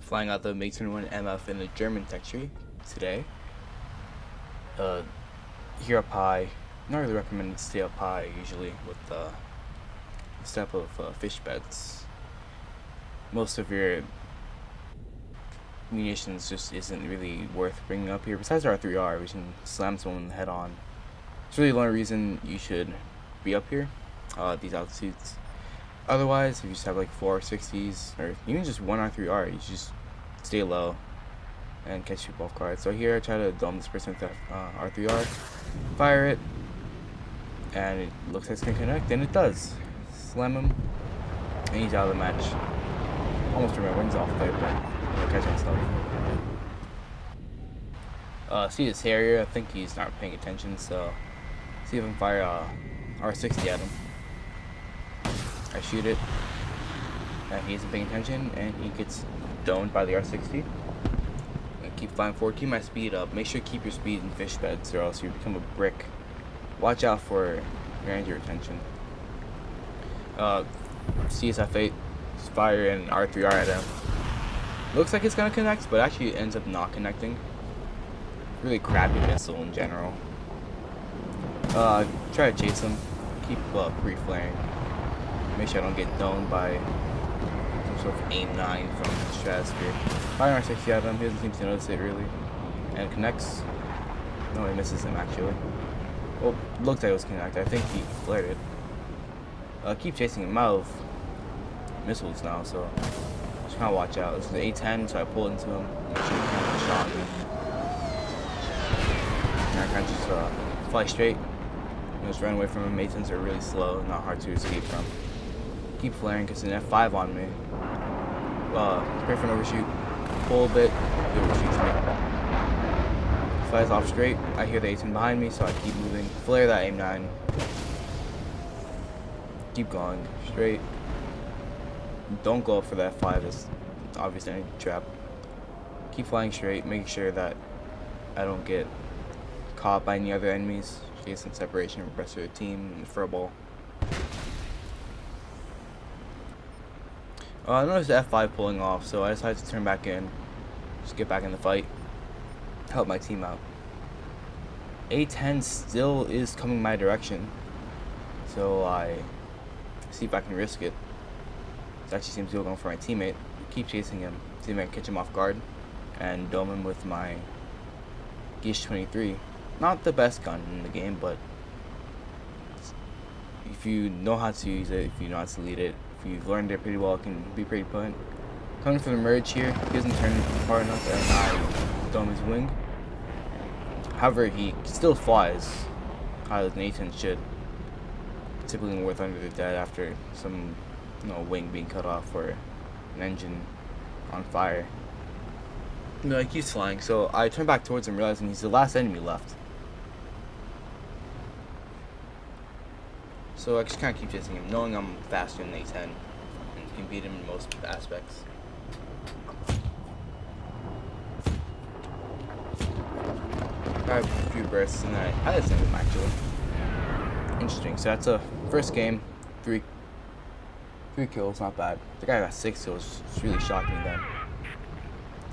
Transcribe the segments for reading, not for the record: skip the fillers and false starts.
flying out the Mig-21MF in the German tech tree today. Here up high, not really recommended to stay up high usually with this type of fish beds. Most of your munitions just isn't really worth bringing up here. Besides R3R, which can slam someone head on. It's really the only reason you should be up here, these altitudes. Otherwise, if you just have like 460s or even just one R3R, you should just stay low and catch people off guard. So here I try to dome this person with R3R, fire it, and it looks like it's gonna connect, and it does. Slam him, and he's out of the match. Almost threw my wings off there, but I'll catch myself. See this Harrier, I think he's not paying attention, so see if I can fire R60 at him. I shoot it, and he isn't paying attention, and he gets domed by the R60. I keep flying forward, keep my speed up. Make sure to keep your speed in fish beds, or else you become a brick. Watch out for your anti-retention. CSF8, fire an R3R at him. Looks like it's gonna connect, but actually it ends up not connecting. Really crappy missile in general. Try to chase him. Keep pre-flaring. Make sure I don't get domed by some sort of aim 9 from the stratosphere. Fire R60 at him, he doesn't seem to notice it really. And it connects. No, it misses him actually. Well, looked like it was connected. I think he flared it. Keep chasing him out of missiles now, so just kind of watch out. This is the A10, so I pull into him. Make sure he can't shot me. And I kind of just fly straight. Just run away from him. A10s are really slow, not hard to escape from. Keep flaring because an F5 on me. Pray for an overshoot. Pull a bit. He overshoots me. Flies off straight. I hear the A10 behind me, so I keep moving. Flare that aim 9. Keep going straight. Don't go up for that F5. It's obviously a trap. Keep flying straight, making sure that I don't get caught by any other enemies. Get some separation from the rest of the team and furball. I noticed the F5 pulling off, so I decided to turn back in. Just get back in the fight. Help my team out. A10 still is coming my direction, so I see if I can risk it. It actually seems to be going for my teammate. Keep chasing him. See if I can catch him off guard and dome him with my Mig-23. Not the best gun in the game, but if you know how to use it, if you know how to lead it, if you've learned it pretty well, it can be pretty potent. Coming for the merge here, he doesn't turn far enough, and I dome his wing. However, he still flies higher than A10 should. Typically worth under the dead after some, wing being cut off or an engine on fire. No, he keeps flying, so I turn back towards him, realizing he's the last enemy left. So I just kind of keep chasing him, knowing I'm faster than A10 and can beat him in most aspects. I have a few bursts and then I just end him actually. Interesting. So that's a first game, three kills, not bad. The guy got 6 kills. It's really shocked me then.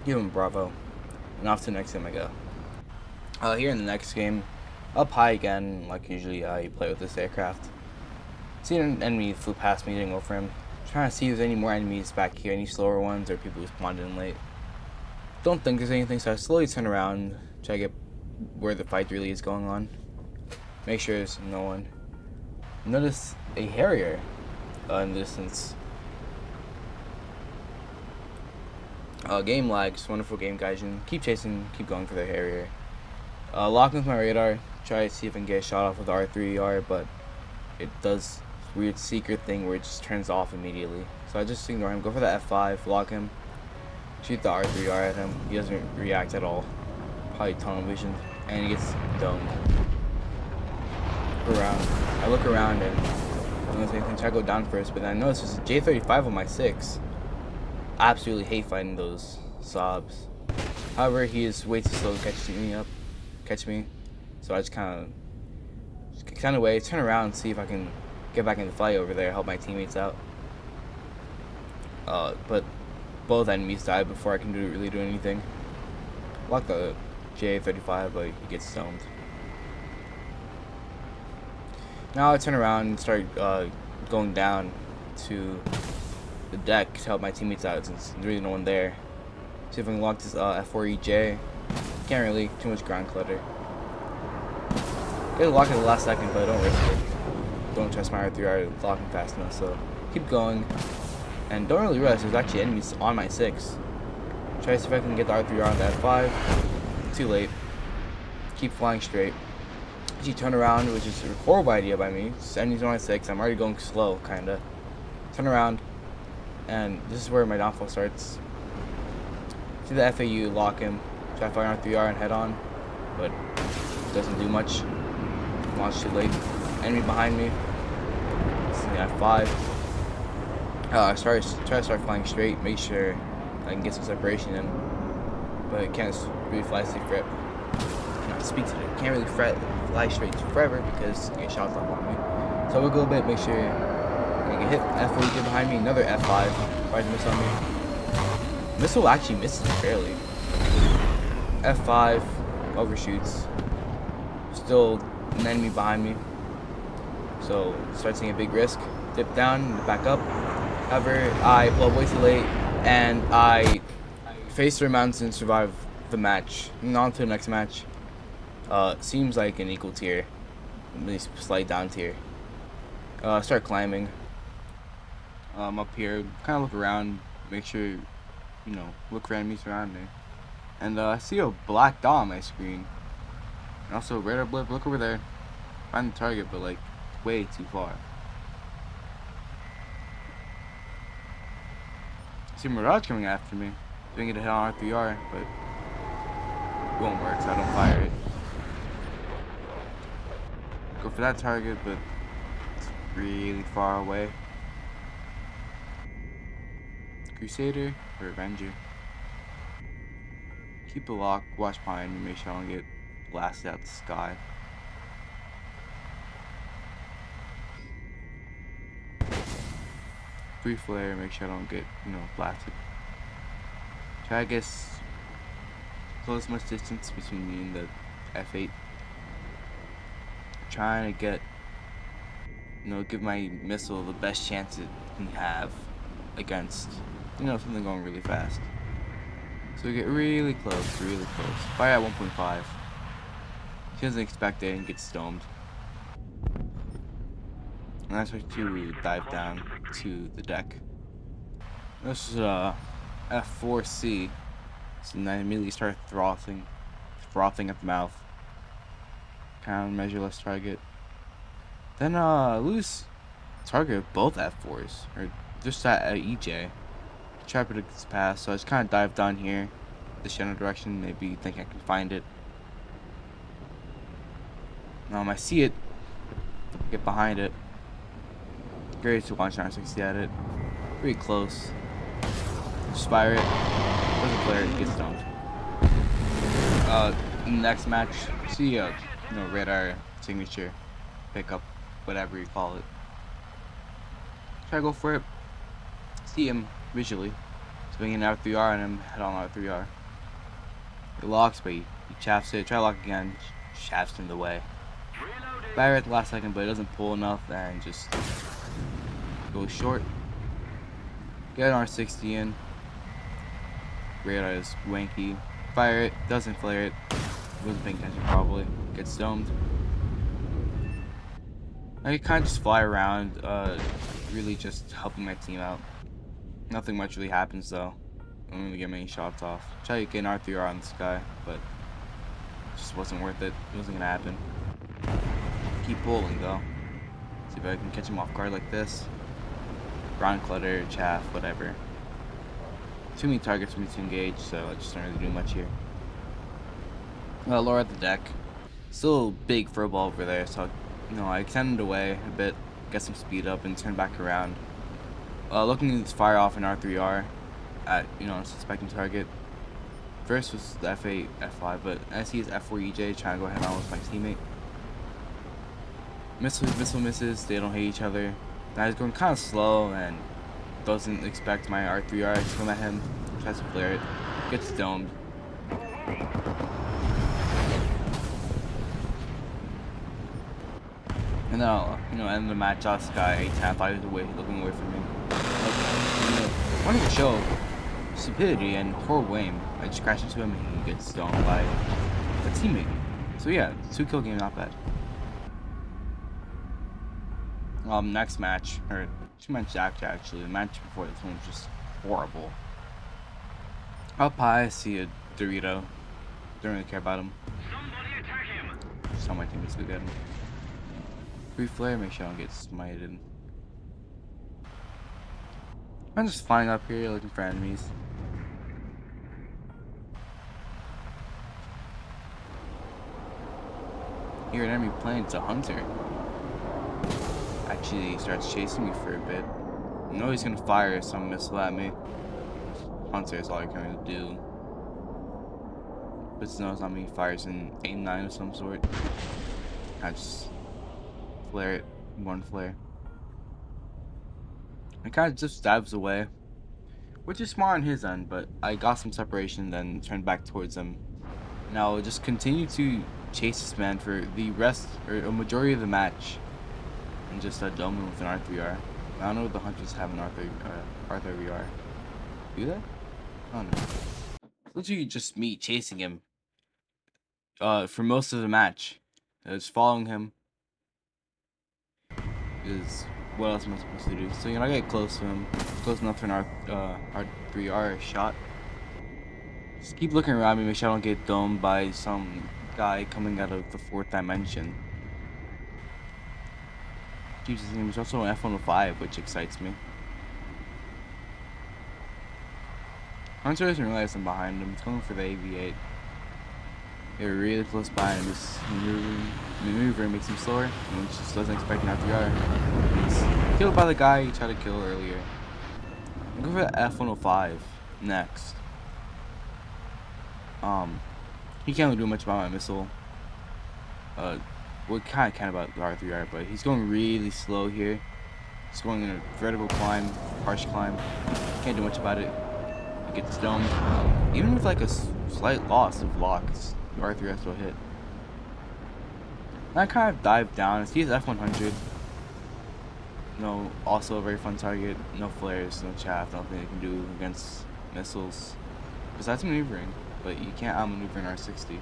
Give him bravo. And off to the next game I go. Here in the next game, up high again, like usually you play with this aircraft. See an enemy flew past me, didn't go for him. Trying to see if there's any more enemies back here, any slower ones or people who spawned in late. Don't think there's anything, so I slowly turn around, try to get where the fight really is going on. Make sure there's no one. Notice a Harrier in the distance. Game lag, just wonderful game guys. Keep chasing, keep going for the Harrier. Lock with my radar, try to see if I can get a shot off with the R3R, but it does weird secret thing where it just turns off immediately. So I just ignore him, go for the F5, lock him, shoot the R3R at him. He doesn't react at all. Probably tunnel vision, and he gets domed. I look around and I don't know if I can try to go down first, but then I notice there's a J35 on my 6. I absolutely hate fighting those Saabs. However, he is way too slow to catch me. So I just kind of wait, turn around, see if I can get back in the fight over there, help my teammates out. But both enemies die before I can really do anything. Lock the J35, but he gets stoned. Now I turn around and start going down to the deck to help my teammates out since there's really no one there. See if I can lock this F4EJ. Can't really, too much ground clutter. Gotta lock it at the last second, but don't risk it. Don't trust my R3R locking fast enough, so keep going. And don't really realize there's actually enemies on my 6. Try to see if I can get the R3R on the F5. Too late. Keep flying straight. You turn around, which is a horrible idea by me. Enemies on my 6. I'm already going slow, kinda. Turn around, and this is where my downfall starts. See the FAU, lock him. Try to fire R3R and head on, but it doesn't do much. Launch too late. Enemy behind me. This is the F5. Try to start flying straight. Make sure I can get some separation in, but I can't really fly safe for it. Can't really fly straight forever because you get shots off on me. So we'll go a bit. Make sure I get hit. F4 behind me. Another F5. Tries to miss on me. Missile actually misses barely. F5 overshoots. Still an enemy behind me. So start taking a big risk. Dip down, back up. However, I blow way too late, and I face the mountains and survive the match. And on to the next match. Seems like an equal tier, at least slight down tier. Start climbing. Up here, kind of look around, make sure, look for enemies around me. And I see a black dot on my screen. And also radar blip, look over there. Find the target, but like way too far. I see Mirage coming after me. Doing it a hit on R3R, but it won't work, so I don't fire it. Go for that target, but it's really far away. Crusader or Avenger. Keep a lock, watch behind me, make sure I don't get blasted out the sky. Free flare, make sure I don't get, blasted. Try to guess close much distance between me and the F8. Trying to get, give my missile the best chance it can have against, something going really fast. So we get really close, Fire at 1.5. She doesn't expect it and gets stoned. And that's why to dive down to the deck. This is F4C. So then I immediately start frothing at the mouth. Measureless target. Then lose target of both F4s, or just that EJ. Try to predict this pass, so I just kind of dive down here, this general direction. Maybe think I can find it. I see it. Get behind it. Great to launch 960 at it. Pretty close. Just fire it. Doesn't flare it. Gets stoned. Next match, see radar signature, pickup, whatever you call it. Try to go for it. See him visually. Swinging R3R on him, head on R3R. He locks, but he chaffs it. Try to lock again, shafts him the way. Fire at the last second, but it doesn't pull enough and just goes short. Get an R60 in. Radar is wanky. Fire it, doesn't flare it. Wasn't paying attention probably. Gets stoned. I kind of just fly around, really just helping my team out. Nothing much really happens though. I don't really get many shots off. Try to get an R3R on this guy, but it just wasn't worth it. It wasn't gonna happen. Keep pulling though. See if I can catch him off guard like this. Ground clutter, chaff, whatever. Too many targets for me to engage, so I just don't really do much here. Lower at the deck. Still big fur ball over there, so I extended away a bit, get some speed up, and turn back around. Looking to fire off an R3R at a suspecting target. First was the F8, F5, but I see his F4EJ trying to go head on with my teammate. Missile misses. They don't hit each other. Now he's going kind of slow, and doesn't expect my R3R to come at him. Tries to flare it. Gets domed. And then I'll, end the match off this guy 8 times looking away from me. Wanting to show stupidity and horrible aim. I just crash into him and he gets domed by a teammate. So yeah, 2-kill game, not bad. Next match, or 2 matches after actually, the match before this one was just horrible. Up high, I see a Dorito. Don't really care about him. Somebody attack him! Just tell my teammates to get him. Free flare, make sure I don't get smited. I'm just flying up here looking for enemies. Hear an enemy plane, it's a hunter. Actually, he starts chasing me for a bit. I know he's gonna fire some missile at me. Hunter is all I can really do. But no, it's not me. He fires an aim-9 of some sort. I just flare it. One flare. It kind of just dives away, which is smart on his end, but I got some separation, then turned back towards him. Now I'll just continue to chase this man for the rest, or a majority of the match, and just dome him with an R3R. I don't know if the hunters have an R3R. Do they? I don't know. It's literally just me chasing him for most of the match. Just following him. Is what else am I supposed to do? So I get close to him, close enough for an R3R shot. Just keep looking around me, make sure I don't get domed by some guy coming out of the 4th dimension. His name is also an F-105, which excites me. Hunter doesn't realize I'm behind him. He's going for the AV-8. They're really close by him. This maneuvering makes him slower, and he just doesn't expect an R3R. He's killed by the guy he tried to kill earlier. I'm going for the F-105 next. He can't really do much about my missile. We kind of can about the R3R, but he's going really slow here. He's going in a vertical climb, harsh climb. Can't do much about it. He gets domed. Even with like a slight loss of lock, the R3R still hit. And I kind of dived down. I see his F-100. Also a very fun target. No flares, no chaff, nothing they can do against missiles. Besides maneuvering, but you can't outmaneuver an R60.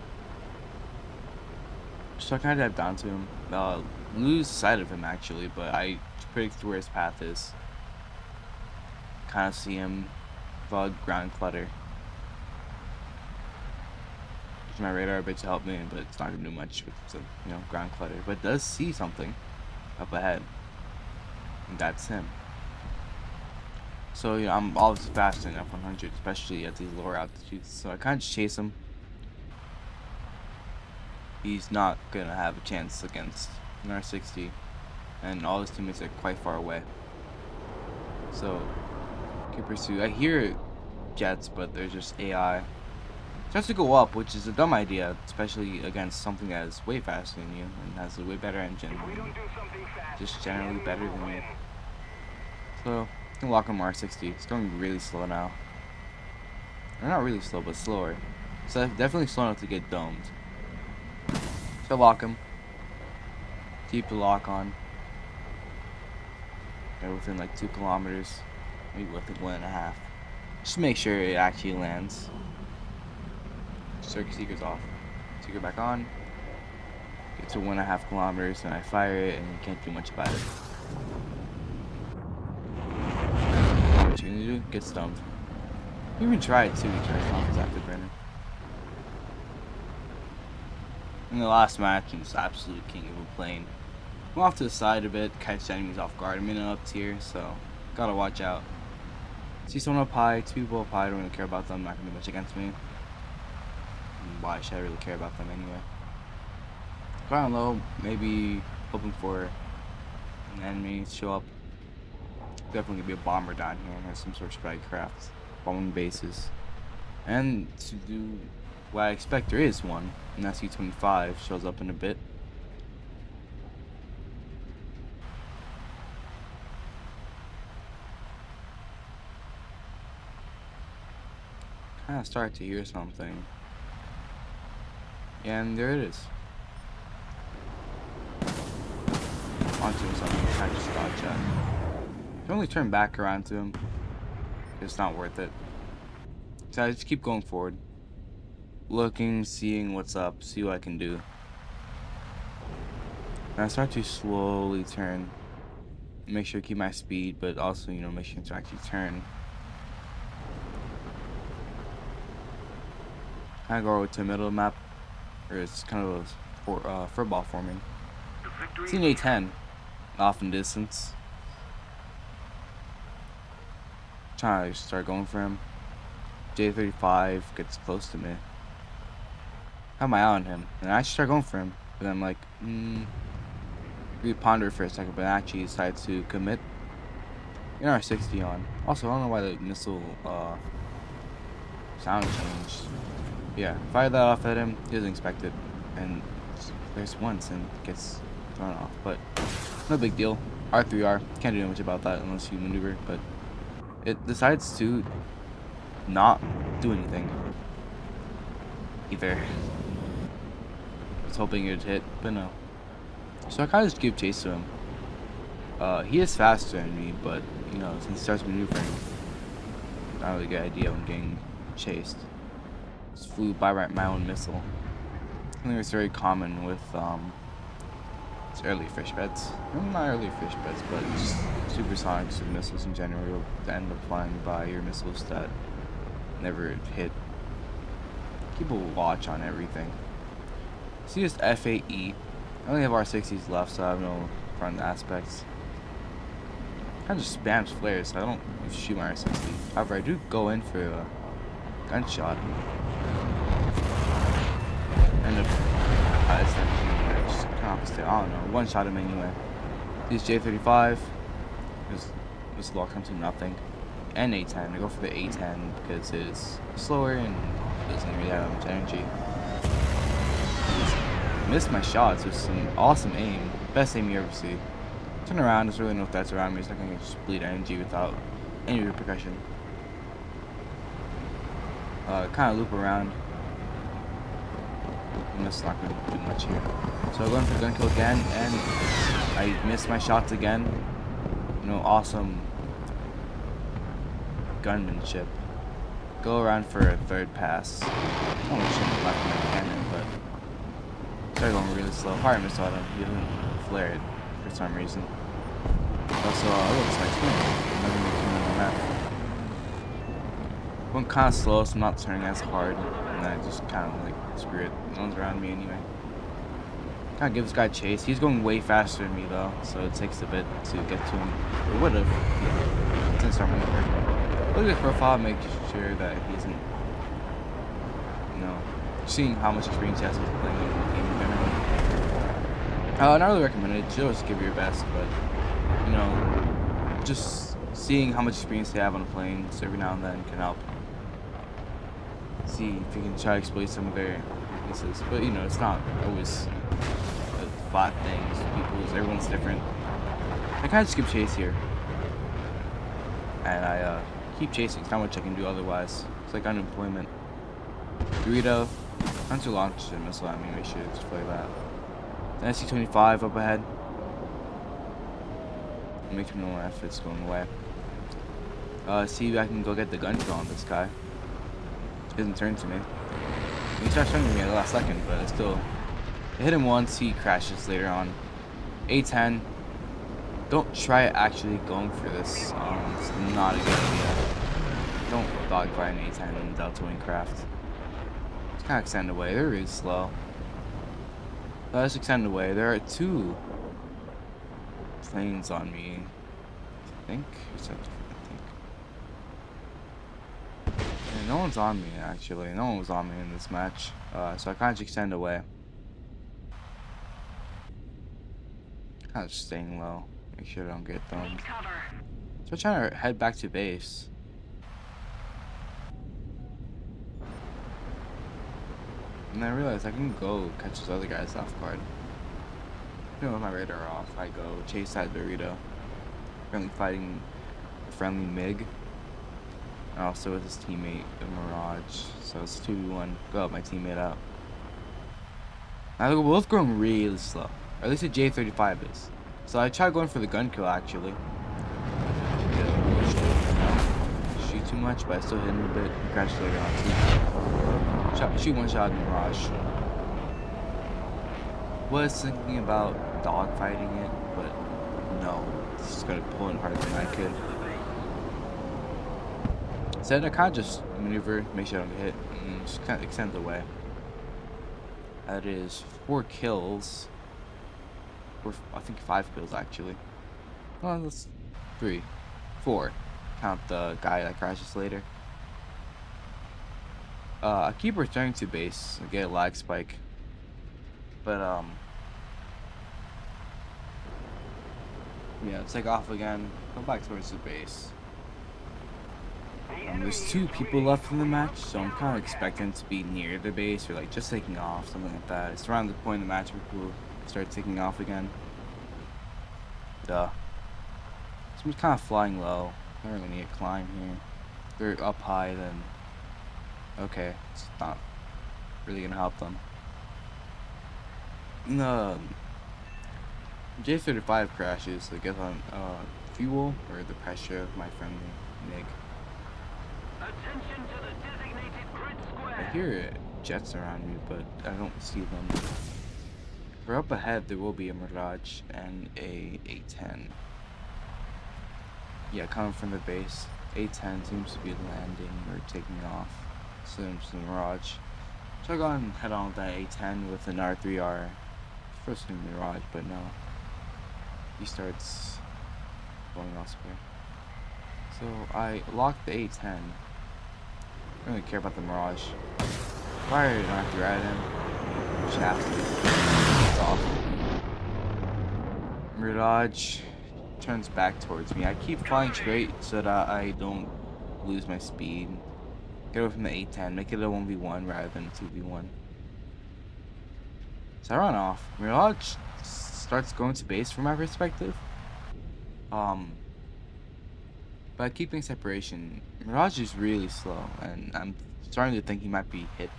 So I kind of dive down to him. Lose sight of him actually, but I predict where his path is. Kind of see him with ground clutter. Use my radar a bit to help me, but it's not gonna do much with the ground clutter. But it does see something up ahead, and that's him. So I'm obviously faster than F-100, especially at these lower altitudes. So I kind of just chase him. He's not gonna have a chance against an R60, and all his teammates are quite far away. So can pursue. I hear jets, but they're just AI. Tries to go up, which is a dumb idea, especially against something that is way faster than you and has a way better engine. Just generally better than you. So I can lock him R60. It's going really slow now. Or not really slow, but slower. So definitely slow enough to get domed. So lock him. Keep the lock on. They're within like 2 kilometers. Maybe within 1.5. Just make sure it actually lands. Circuit seeker's off. Seeker back on. Get to 1.5 kilometers and I fire it and you can't do much about it. What you're gonna do? Get stumped. You even tried too. He tried to stomp his afterburner. In the last match, he was absolute king of a plane. I'm off to the side a bit, catch enemies off guard. I'm in an up tier, so gotta watch out. See someone up high, 2 people up high, I don't really care about them, not gonna do much against me. And why should I really care about them anyway? Go down low, maybe hoping for an enemy to show up. Definitely gonna be a bomber down here, and there's some sort of strike craft, bombing bases. And to do what I expect, there is one, and that's U-25, shows up in a bit. kind of start to hear something. And there it is. Onto something I just dodged at. Don't really turn back around to him. It's not worth it. So I just keep going forward. Looking, seeing what's up, see what I can do. And I start to slowly turn. Make sure to keep my speed, but also, you know, make sure to actually turn. I go over to the middle of the map, or it's kind of a football forming. See an A10 off in distance. Trying to start going for him. J35 gets close to me. I have my eye on him, and I actually start going for him. But I'm like, we ponder for a second, but I actually decide to commit an R60 on. Also, I don't know why the missile sound changed. Yeah, fire that off at him. He doesn't expect it, and there's once and gets thrown off. But no big deal. R3R, can't do much about that unless you maneuver. But it decides to not do anything either. I was hoping it'd hit, but no. So I kind of just give chase to him. He is faster than me, but you know, since he starts maneuvering, not really a good idea when getting chased. Just flew by my own missile. I think it's very common with it's early fishbeds. Well, not early fishbeds, but just supersonics and missiles in general. You'll end up flying by your missiles that never hit. Keep a watch on everything. See this F8E. I only have R60s left, so I have no front aspects. Kind of just spams flares, so I don't shoot my R60. However, I do go in for a gunshot. End up just kind of opposite. I don't know. One shot him anyway. These J35. This lock comes to nothing. And A10. I go for the A10 because it's slower and doesn't really have much energy. Missed my shots with some awesome aim. Best aim you ever see. Turn around, there's really no threats around me. It's not gonna just bleed energy without any repercussion. Kind of loop around. And that's not gonna do much here. So I'm going for the gun kill again, and I missed my shots again. You know, awesome gunmanship. Go around for a third pass. I only shouldn't have left my cannon, but started going really slow. Fire missile at him. He didn't flare it for some reason. Also, it looks like another Mig-21MF. Went kind of slow, so I'm not turning as hard, and I just kind of like screw it. No one's around me anyway. Kind of give this guy a chase. He's going way faster than me though, so it takes a bit to get to him. It would have. It didn't start maneuvering. Look at his profile, make sure that he isn't, you know, seeing how much experience he has with playing the game in general. Not really recommended. Just give it your best, but you know, just seeing how much experience they have on a plane, so every now and then can help. See if you can try to exploit some of their weaknesses, but you know, it's not always a flat thing. Everyone's different. I kind of just give chase here, and I keep chasing. It's not much I can do otherwise. It's like unemployment. Dorito, not too launch a missile at me. Make sure to display that. The SC-25 up ahead. Mig-21MF is going away. See if I can go get the gun kill on this guy. He doesn't turn to me. He starts turning to me at the last second, but I still hit him once. He crashes later on. A10. Don't try actually going for this. It's not a good idea. Don't dogfight an A10 in Delta Wing craft. Just kind of extend away. They're really slow. Let's extend away. There are two planes on me. I think. Yeah, no one's on me actually. No one was on me in this match. So I kind of just extend away. Kind of just staying low. Make sure I don't get thrown. So I'm trying to head back to base. And I realized I can go catch those other guys off guard. Even with my radar off, I go chase that Dorito. Currently fighting a friendly MiG. And also with his teammate, the Mirage. So it's 2v1. Go help my teammate out. Now they're both going really slow. Or at least the J35 is. So I tried going for the gun kill actually. Shoot too much, but I still hit him a bit. He crashed later on too. Shoot one shot in the Mirage. Was thinking about dogfighting it, but no. Just gotta pull in harder than I could. So I kind of just maneuver, make sure I don't get hit, and just kind of extend the way. That is 4 kills. I think 5 kills actually. Well, that's 3, 4. Count the guy that crashes later. I keep returning to base. I get a lag spike. But yeah, take off again. Go back towards the base. There's 2 people left in the match, so I'm kind of expecting to be near the base or like just taking off, something like that. It's around the point in the match where people start taking off again. Duh. Someone's kind of flying low. I don't really need to climb here. If they're up high, then okay, it's not really gonna help them. The J35 crashes, I guess on fuel or the pressure of my friendly Mig. Attention to the designated grid square. I hear jets around me, but I don't see them. For up ahead, there will be a Mirage and a A10. Yeah, coming from the base. A10 seems to be landing or taking off. So it's the Mirage. So I go and head on with that A10 with an R3R. First name Mirage, but no. He starts going elsewhere. So I locked the A10. I don't really care about the Mirage. Fire an R3R at him. Shaft. It's off. Mirage turns back towards me. I keep flying straight so that I don't lose my speed. Get away from the A10, make it a 1v1 rather than a 2v1. So I run off. Mirage starts going to base from my perspective. By keeping separation, Mirage is really slow, and I'm starting to think he might be hit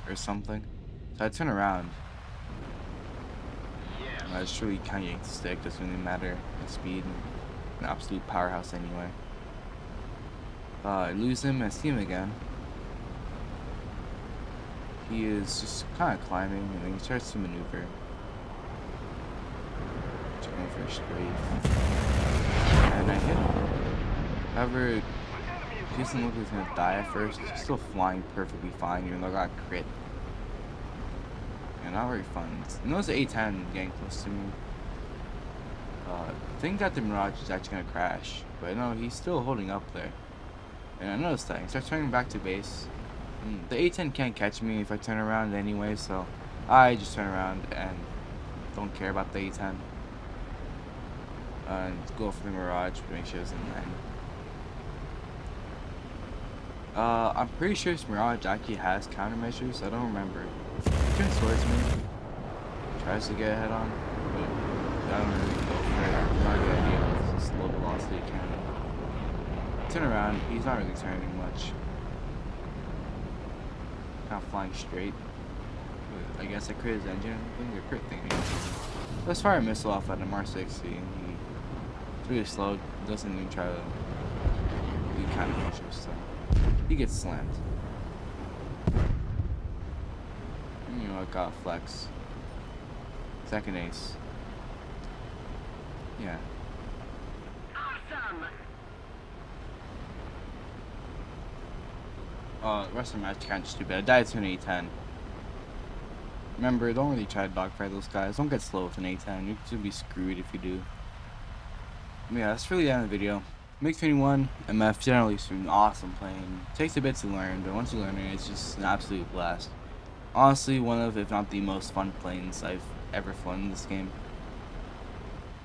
or something. So I turn around. I just really kind of yank the stick. Doesn't really matter. The speed, an absolute powerhouse anyway. I lose him. I see him again. He is just kind of climbing, and then he starts to maneuver. Going for a strafe. And I hit him. However, he doesn't look like he's gonna die at first. He's still flying perfectly fine, even though I got crit. Yeah, not very fun. You notice the A10 getting close to me. I think that the Mirage is actually gonna crash, but no, he's still holding up there. And I noticed that. He starts turning back to base. And the A10 can't catch me if I turn around anyway, so I just turn around and don't care about the A10. And go for the Mirage to make sure it doesn't land. I'm pretty sure this Mirage actually has countermeasures. I don't remember. He turns towards me, tries to get ahead on, but I don't really go for it. Not a good idea. It's just low velocity cannon. Turn around. He's not really turning much. Kind of flying straight. But I guess I crit his engine. I think a crit thing. Let's fire a missile off at him, R60. He's really slow. Doesn't even try to do countermeasures. So he gets slammed. You know, I got flex. Second ace. Yeah. Awesome. The rest of the match kind of stupid. I died to an A10. Remember, don't really try to dogfight those guys. Don't get slow with an A10. You're gonna be screwed if you do. Yeah, that's really the end of the video. Mig-21MF generally is an awesome plane. Takes a bit to learn, but once you learn it, it's just an absolute blast. Honestly, one of, if not the most fun planes I've ever flown in this game.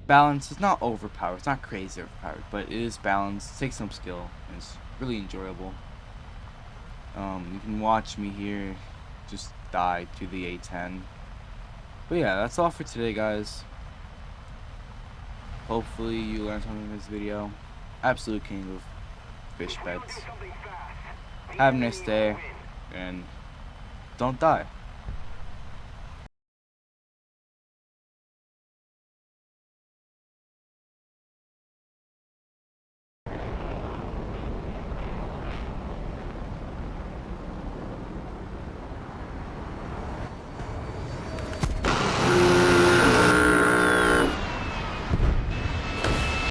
Balance is not overpowered. It's not crazy overpowered, but it is balanced. It takes some skill, and it's really enjoyable. You can watch me here just die to the A10. But yeah, that's all for today, guys. Hopefully you learned something in this video. Absolute king of fish beds. Have a nice day, and don't die.